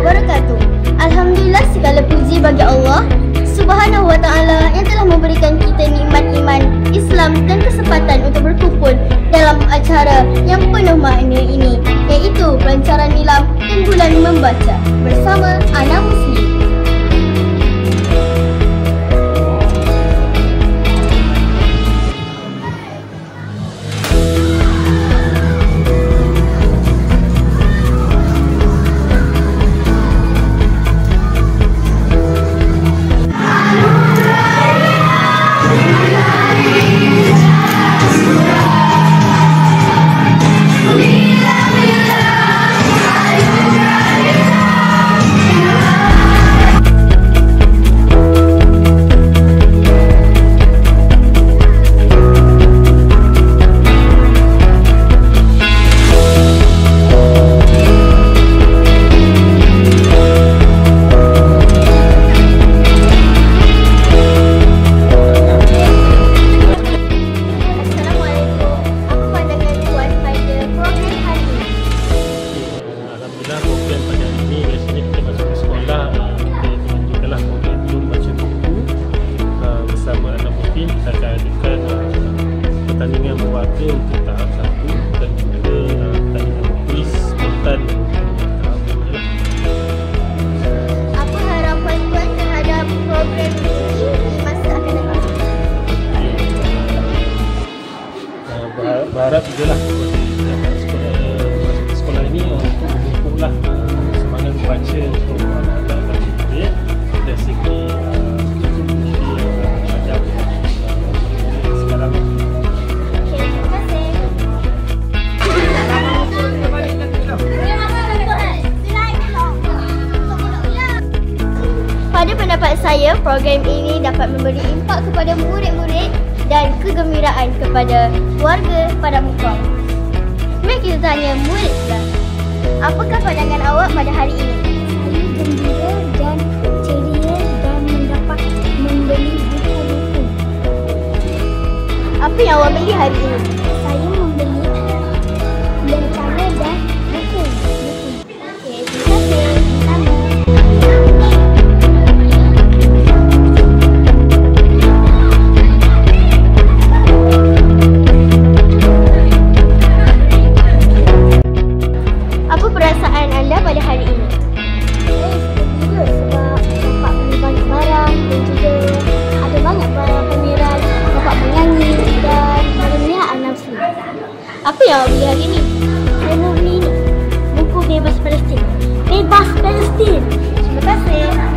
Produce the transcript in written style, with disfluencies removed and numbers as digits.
wabarakatuh. Alhamdulillah, segala puji bagi Allah Subhanahu wa Ta'ala yang telah memberikan kita nikmat iman, Islam dan kesempatan untuk berkumpul dalam acara yang penuh makna ini, iaitu pelancaran nilam dan bulan membaca bersama Ana Muslim. Pertandingan berwarga untuk tahap 1 dan juga pertandingan kuis spontan tahap 2 lah. Apa harapan Tuan terhadap program ini di masa akan datang? Berharap juga lah sekolah ini untuk memupuklah semangat membaca untuk anak-anak dan murid dari segi Pada pendapat saya, program ini dapat memberi impak kepada murid-murid dan kegembiraan kepada warga pada Mukam. Mari kita tanya murid pula. Apakah pandangan awak pada hari ini? Saya gembira dan ceria dan mendapat membeli buku-buku. Apa yang awak beli hari ini? Saya membeli bencana dan buku. Okey, terima kasih. Apa perasaan anda pada hari ini? Saya gembira sebab dapat beli banyak barang dan juga ada banyak barang pameran, dapat menyanyi dan melihat anak Muslim. Apa yang awak beli hari ini? Saya mau beli ini, buku Bebas Palestin. Bebas Palestin! Terima kasih.